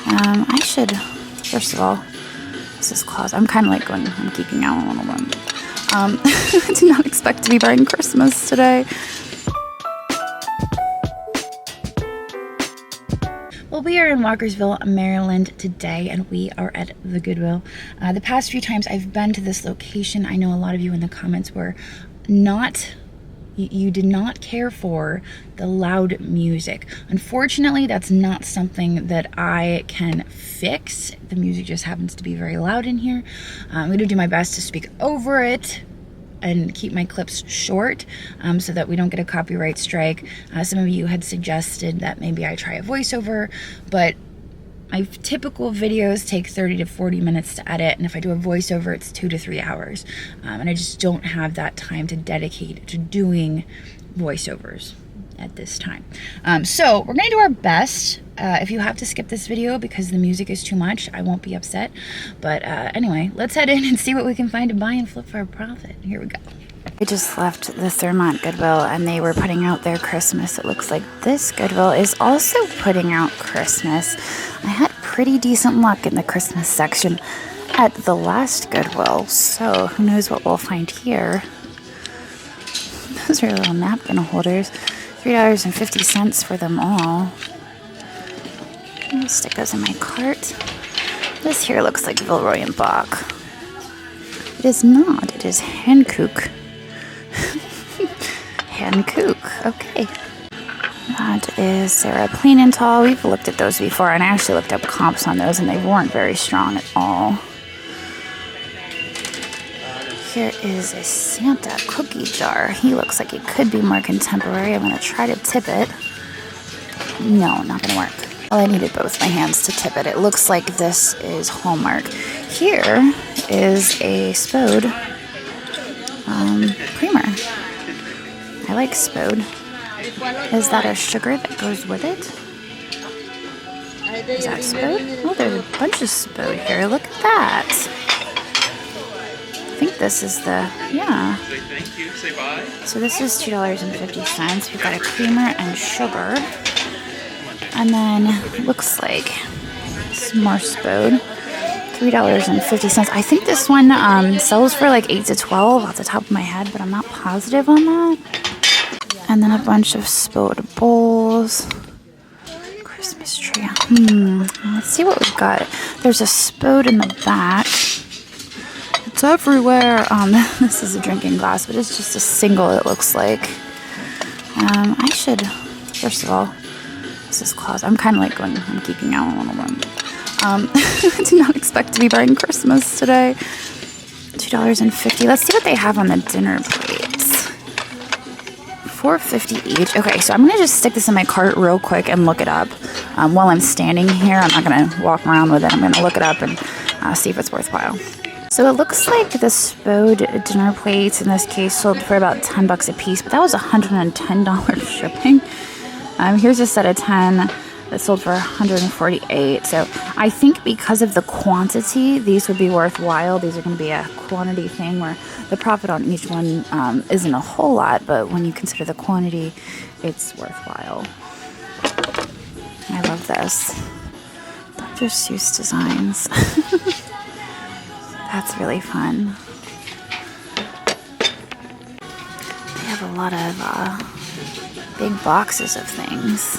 I should, first of all, this is closet. I'm kind of like going, I'm geeking out a little bit. I did not expect to be buying Christmas today. Well, we are in Walkersville, Maryland today, and we are at the Goodwill. The past few times I've been to this location, I know a lot of you in the comments were not, you did not care for the loud music. Unfortunately, that's not something that I can fix. The music just happens to be very loud in here. I'm going to do my best to speak over it and keep my clips short so that we don't get a copyright strike. Some of you had suggested that maybe I try a voiceover, but my typical videos take 30 to 40 minutes to edit, and if I do a voiceover, it's 2 to 3 hours. And I just don't have that time to dedicate to doing voiceovers at this time. So we're gonna do our best. If you have to skip this video because the music is too much, I won't be upset. But anyway, let's head in and see what we can find to buy and flip for a profit. Here we go. I just left the Thermont Goodwill and they were putting out their Christmas. It looks like this Goodwill is also putting out Christmas. I had pretty decent luck in the Christmas section at the last Goodwill, so who knows what we'll find here. Those are little napkin holders. $3.50 for them all. I'll stick those in my cart. This here looks like Villeroy and Bach. It is not. It is Hankook. Hankook. Okay. That is Sarah Plain and Tall. We've looked at those before, and I actually looked up comps on those, and they weren't very strong at all. Here is a Santa cookie jar. He looks like he could be more contemporary. I'm going to try to tip it. No, not going to work. Well, I needed both my hands to tip it. It looks like this is Hallmark. Here is a Spode creamer. I like Spode. Is that a sugar that goes with it? Is that Spode? Oh, there's a bunch of Spode here. Look at that. I think this is the, yeah. Thank you. Say bye. So this is $2.50. We've got a creamer and sugar. And then it looks like some more Spode. $3.50. I think this one sells for like 8 to 12 off the top of my head, but I'm not positive on that. And then a bunch of Spode bowls. Christmas tree. Let's see what we've got. There's a Spode in the back. It's everywhere. This is a drinking glass, but it's just a single, it looks like. I should, first of all, this is closet. I'm kind of like going, I'm geeking out a little bit. I did not expect to be buying Christmas today. $2.50. Let's see what they have on the dinner plates. $4.50 each. Okay, so I'm going to just stick this in my cart real quick and look it up. While I'm standing here, I'm not going to walk around with it. I'm going to look it up and see if it's worthwhile. So it looks like the Spode dinner plates in this case sold for about $10 a piece, but that was $110 shipping. Here's a set of 10 that sold for $148. So I think because of the quantity, these would be worthwhile. These are going to be a quantity thing where the profit on each one isn't a whole lot, but when you consider the quantity, it's worthwhile. I love this. Dr. Seuss designs. That's really fun. They have a lot of big boxes of things.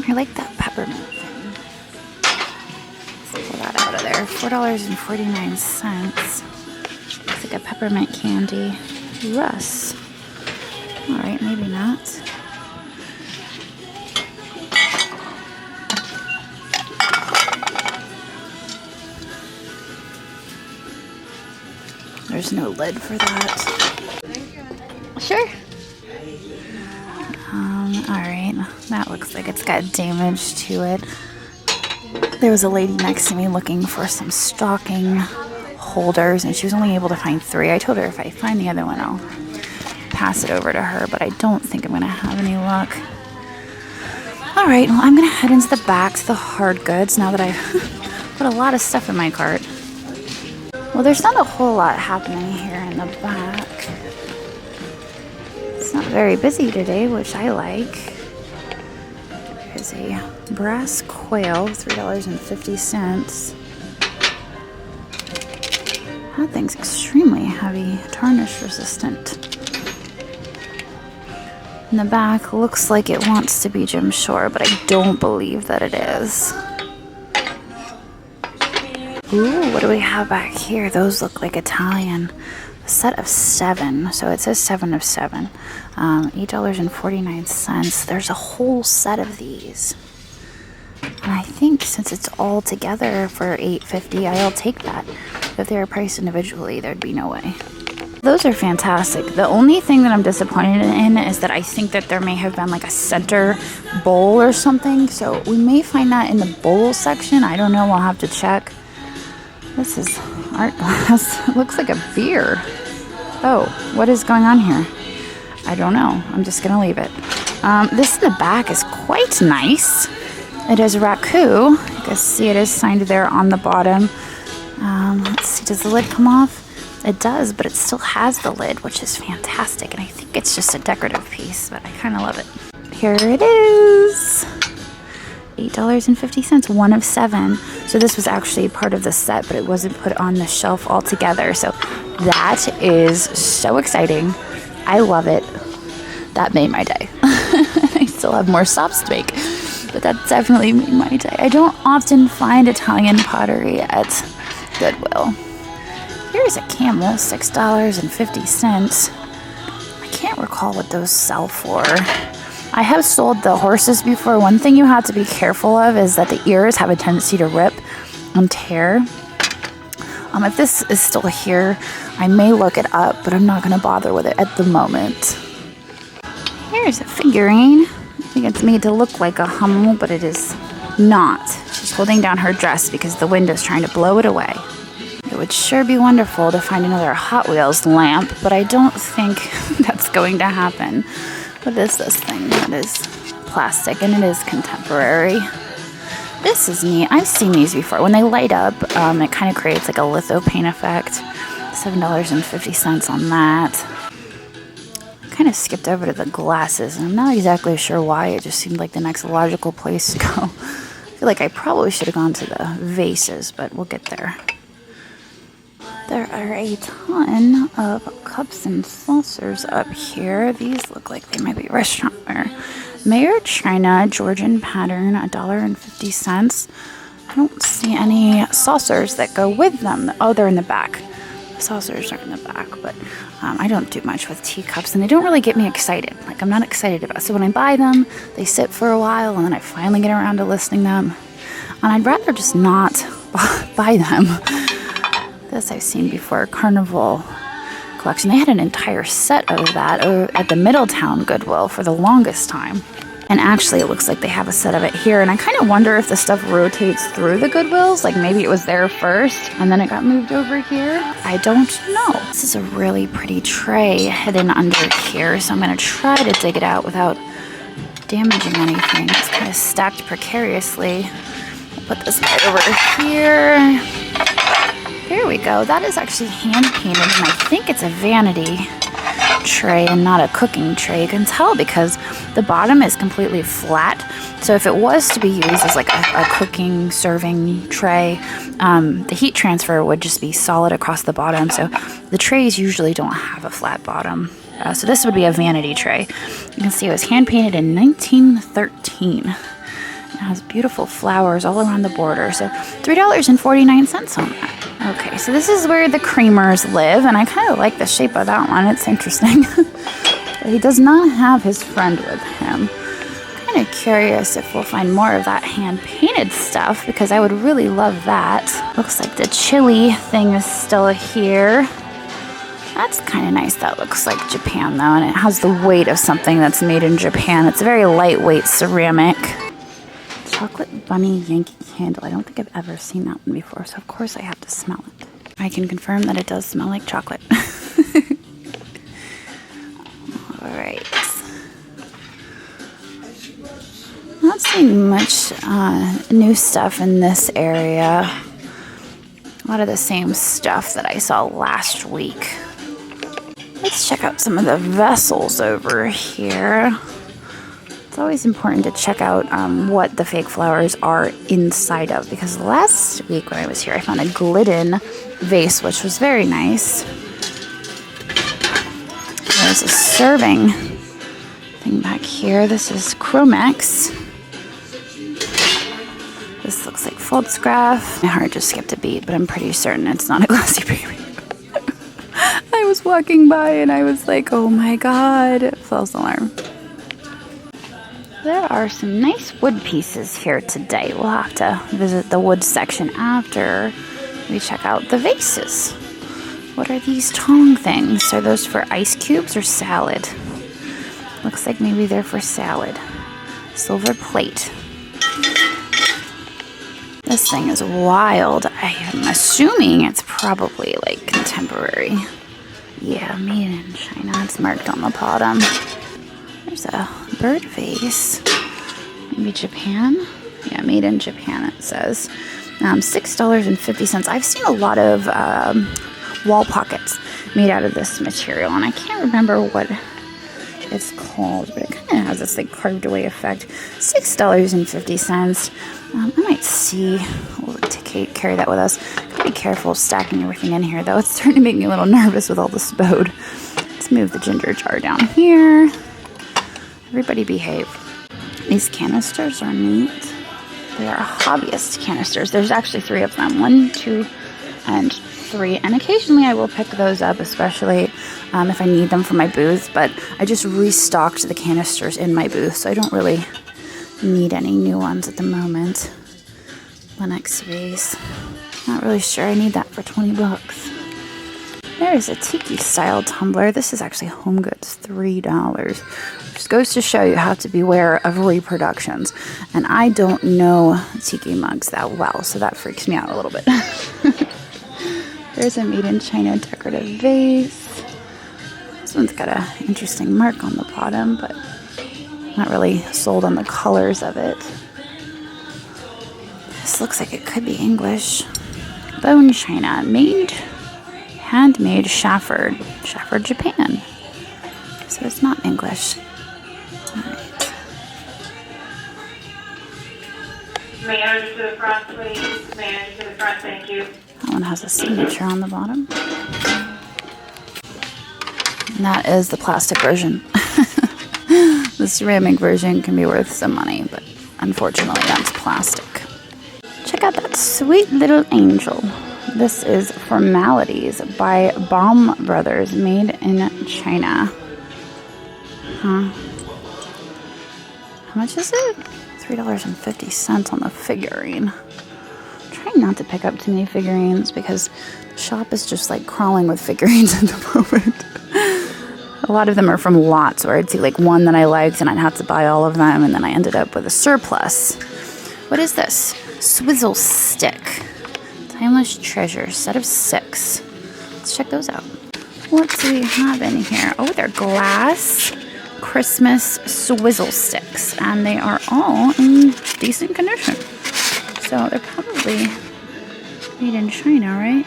I like that peppermint thing. Let's pull that out of there. $4.49. It's like a peppermint candy. Russ. Alright, maybe not. There's no lid for that. Sure. Alright. That looks like it's got damage to it. There was a lady next to me looking for some stocking holders, and she was only able to find 3. I told her if I find the other one, I'll pass it over to her, but I don't think I'm going to have any luck. Alright, well, I'm going to head into the back to the hard goods now that I've put a lot of stuff in my cart. Well, there's not a whole lot happening here in the back. It's not very busy today, which I like. is a brass quail, $3.50. That thing's extremely heavy, tarnish resistant. In the back, looks like it wants to be Jim Shore, but I don't believe that it is. Ooh, what do we have back here? Those look like Italian. A set of 7, so it says 7 of 7. $8.49. There's a whole set of these. And I think since it's all together for $8.50, I'll take that. If they were priced individually, there'd be no way. Those are fantastic. The only thing that I'm disappointed in is that I think that there may have been like a center bowl or something. So we may find that in the bowl section. I don't know. We'll have to check. This is art glass. It looks like a beer. Oh, what is going on here? I don't know. I'm just going to leave it. This in the back is quite nice. It is raku. You can see it is signed there on the bottom. Let's see, does the lid come off? It does, but it still has the lid, which is fantastic. And I think it's just a decorative piece, but I kind of love it. Here it is. $8.50, 1 of 7. So this was actually part of the set, but it wasn't put on the shelf altogether. So that is so exciting. I love it. That made my day. I still have more stops to make, but that definitely made my day. I don't often find Italian pottery at Goodwill. Here's a camel, $6.50. I can't recall what those sell for. I have sold the horses before. One thing you have to be careful of is that the ears have a tendency to rip and tear. If this is still here, I may look it up, but I'm not going to bother with it at the moment. Here's a figurine. I think it's made to look like a Hummel, but it is not. She's holding down her dress because the wind is trying to blow it away. It would sure be wonderful to find another Hot Wheels lamp, but I don't think that's going to happen. What is this thing? That is plastic, and it is contemporary. This is neat. I've seen these before. When they light up, it kind of creates like a litho paint effect. $7.50 on that. I kind of skipped over to the glasses, and I'm not exactly sure why. It just seemed like the next logical place to go. I feel like I probably should have gone to the vases, but we'll get there. There are a ton of cups and saucers up here. These look like they might be restaurantware. Mayor China, Georgian pattern, $1.50. I don't see any saucers that go with them. Oh, they're in the back. The saucers are in the back, but I don't do much with teacups, and they don't really get me excited. Like, I'm not excited about it. So when I buy them, they sit for a while, and then I finally get around to listing them. And I'd rather just not buy them. This I've seen before, Carnival collection. They had an entire set of that at the Middletown Goodwill for the longest time. And actually, it looks like they have a set of it here. And I kind of wonder if the stuff rotates through the Goodwills. Like maybe it was there first and then it got moved over here. I don't know. This is a really pretty tray hidden under here. So I'm going to try to dig it out without damaging anything. It's kind of stacked precariously. I'll put this guy over here. Here we go. That is actually hand painted, and I think it's a vanity tray and not a cooking tray. You can tell because the bottom is completely flat. So if it was to be used as like a cooking serving tray, the heat transfer would just be solid across the bottom. So the trays usually don't have a flat bottom. So this would be a vanity tray. You can see it was hand painted in 1913. It has beautiful flowers all around the border. So $3.49 on that. Okay, so this is where the Creamers live, and I kind of like the shape of that one. It's interesting. But he does not have his friend with him. Kind of curious if we'll find more of that hand-painted stuff, because I would really love that. Looks like the chili thing is still here. That's kind of nice. That looks like Japan, though, and it has the weight of something that's made in Japan. It's a very lightweight ceramic. Chocolate Bunny Yankee Candle. I don't think I've ever seen that one before, so of course I have to smell it. I can confirm that it does smell like chocolate. Alright. Not seeing much new stuff in this area. A lot of the same stuff that I saw last week. Let's check out some of the vessels over here. It's always important to check out what the fake flowers are inside of, because last week when I was here I found a Glidden vase which was very nice. There's a serving thing back here. This is Chromex. This looks like Foldsgraph. My heart just skipped a beat, but I'm pretty certain it's not a glossy baby. I was walking by and I was like, oh my god, false alarm. There are some nice wood pieces here today. We'll have to visit the wood section after we check out the vases. What are these tong things? Are those for ice cubes or salad? Looks like maybe they're for salad. Silver plate. This thing is wild. I'm assuming it's probably like contemporary. Yeah, made in China. It's marked on the bottom. There's a bird vase. Maybe Japan? Yeah, made in Japan it says. $6.50. I've seen a lot of wall pockets made out of this material, and I can't remember what it's called, but it kind of has this like carved away effect. $6.50. I might see. We'll carry that with us. Gotta be careful stacking everything in here, though. It's starting to make me a little nervous with all this bode. Let's move the ginger jar down here. Everybody behave. These canisters are neat. They are hobbyist canisters. There's actually 3 of them. 1, 2, and 3. And occasionally I will pick those up, especially if I need them for my booth. But I just restocked the canisters in my booth, so I don't really need any new ones at the moment. Lenox vase. Not really sure I need that for 20 bucks. There's a tiki style tumbler. This is actually Home Goods, $3. Just goes to show you how to beware of reproductions. And I don't know tiki mugs that well, so that freaks me out a little bit. There's a made in China decorative vase. This one's got an interesting mark on the bottom, but not really sold on the colors of it. This looks like it could be English. Bone china, handmade Shafford, Japan. So it's not English. All right. Manager to the front, please. Manager to the front, thank you. That one has a signature on the bottom. And that is the plastic version. The ceramic version can be worth some money, but unfortunately that's plastic. Check out that sweet little angel. This is Formalities by Baum Brothers, made in China. Huh. How much is it? $3.50 on the figurine. I'm trying not to pick up too many figurines because the shop is just like crawling with figurines at the moment. A lot of them are from lots where I'd see like one that I liked and I'd have to buy all of them, and then I ended up with a surplus. What is this? Swizzle stick. Timeless treasure. Set of 6. Let's check those out. What do we have in here? Oh, they're glass Christmas swizzle sticks, and they are all in decent condition. So they're probably made in China, right?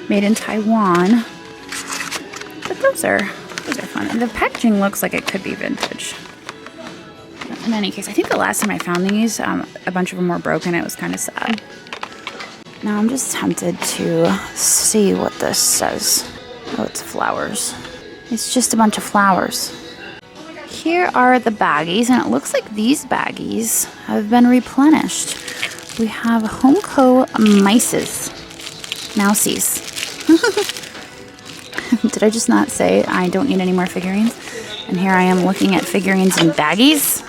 Made in Taiwan. But those are fun. And the packaging looks like it could be vintage. In any case, I think the last time I found these, a bunch of them were broken. It was kind of sad. Now I'm just tempted to see what this says. Oh, it's flowers. It's just a bunch of flowers. Here are the baggies, and it looks like these baggies have been replenished. We have Homeco Mousies. Did I just not say I don't need any more figurines? And here I am looking at figurines in baggies.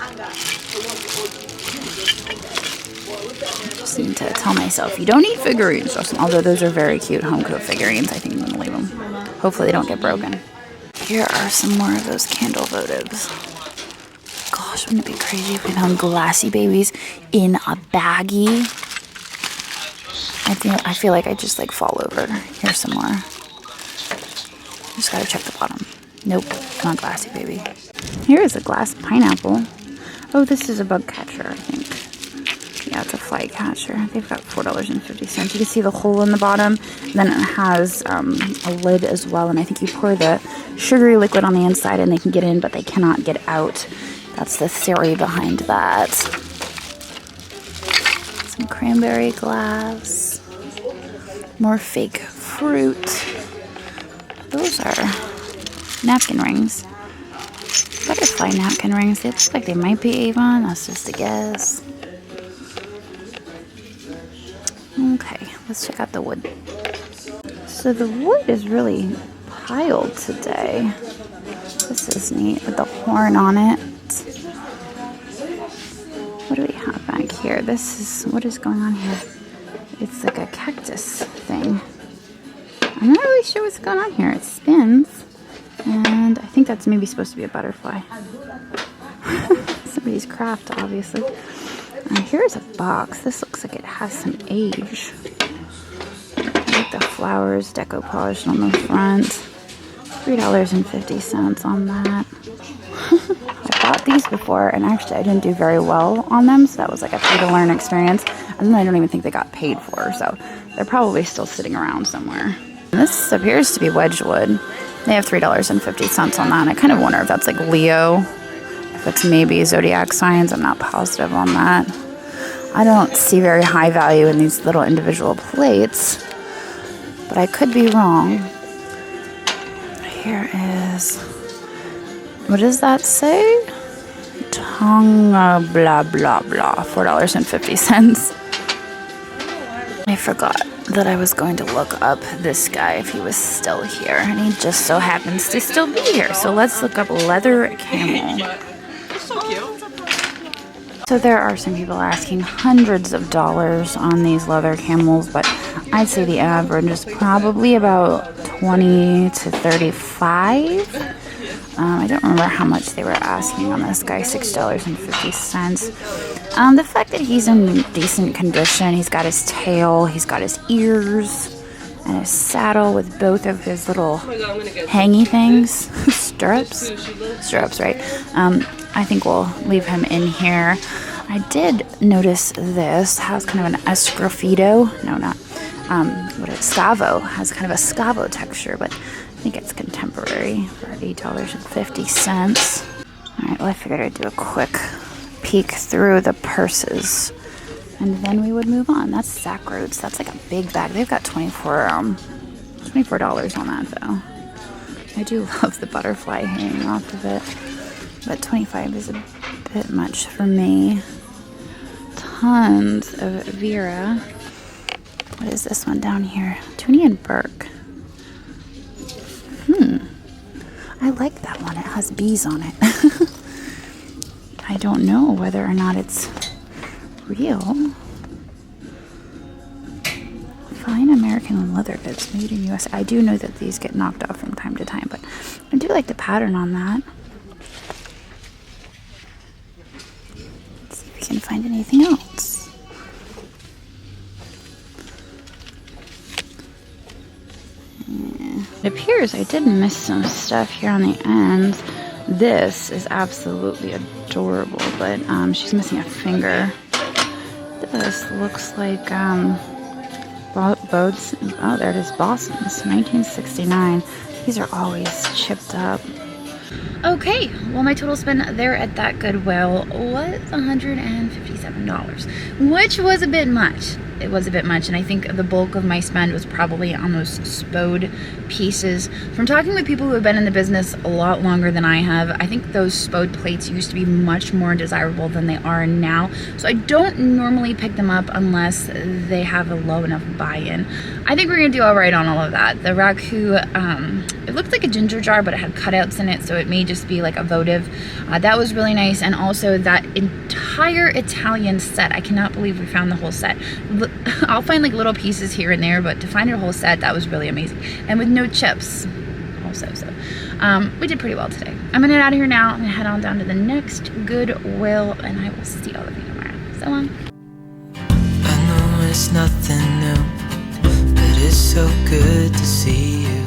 Just need to tell myself, you don't need figurines. Although those are very cute Homeco figurines. I think I'm going to leave them. Hopefully they don't get broken. Here are some more of those candle votives. Gosh, wouldn't it be crazy if we found glassy babies in a baggie? I feel like I just like fall over. Here's some more. Just gotta check the bottom. Nope, not glassy baby. Here is a glass pineapple. Oh, this is a bug catcher, I think. Yeah, it's a fly catcher. They've got $4.50. You can see the hole in the bottom. Then it has a lid as well, and I think you pour the sugary liquid on the inside and they can get in, but they cannot get out That's the theory behind that. Some cranberry glass. More fake fruit. Those are napkin rings. Butterfly napkin rings. They look like they might be Avon. That's just a guess. Okay, let's check out the wood. So the wood is really piled today. This is neat with the horn on it. What do we have back here? This is, what is going on here? It's like a cactus thing. I'm not really sure what's going on here. It spins, and I think that's maybe supposed to be a butterfly. Somebody's craft, obviously. And here's a box. This looks like it has some age. I like the flowers decoupaged on the front. $3.50 on that. I bought these before, and actually I didn't do very well on them, so that was like a pay-to-learn experience. And then I don't even think they got paid for, so they're probably still sitting around somewhere. And this appears to be Wedgwood. They have $3.50 on that. I kind of wonder if that's like Leo, if it's maybe zodiac signs. I'm not positive on that. I don't see very high value in these little individual plates, but I could be wrong. Here is, what does that say? Tonga blah blah blah, $4.50. I forgot that I was going to look up this guy if he was still here, and he just so happens to still be here. So let's look up leather camel. So cute. So there are some people asking hundreds of dollars on these leather camels, but I'd say the average is probably about 20 to 35. I don't remember how much they were asking on this guy, $6.50. The fact that he's in decent condition, he's got his tail, he's got his ears, and his saddle with both of his little hangy things, stirrups, right? I think we'll leave him in here. I did notice this has kind of an escrofito, no, not, scavo, has kind of a scavo texture, but I think it's contemporary for $8.50. All right, well, I figured I'd do a quick peek through the purses, and then we would move on. That's sack roots. That's like a big bag. They've got $24 on that, though. I do love the butterfly hanging off of it, but $25 is a bit much for me. Tons of Vera. What is this one down here? Toonie and Burke. I like that one. It has bees on it. I don't know whether or not it's real. Fine American leather goods made in USA. I do know that these get knocked off from time to time, but I do like the pattern on that. Let's see if we can find anything else. It appears I did miss some stuff here on the ends. This is absolutely adorable, but she's missing a finger. This looks like boats. Oh, there it is, Boston's, 1969. These are always chipped up. Okay, well, my total spend there at that Goodwill was $157, which was a bit much. It was a bit much, and I think the bulk of my spend was probably on those spode pieces. From talking with people who have been in the business a lot longer than I have, I think those spode plates used to be much more desirable than they are now. So I don't normally pick them up unless they have a low enough buy-in. I think we're gonna do all right on all of that. The raku, it looked like a ginger jar, but it had cutouts in it, so it may just be like a votive. That was really nice, and also that entire Italian set. I cannot believe we found the whole set. I'll find like little pieces here and there, but to find a whole set, that was really amazing. And with no chips also, so we did pretty well today. I'm gonna get out of here now and head on down to the next Goodwill, and I will see all of you tomorrow. So long. I know it's nothing new, but it's so good to see you.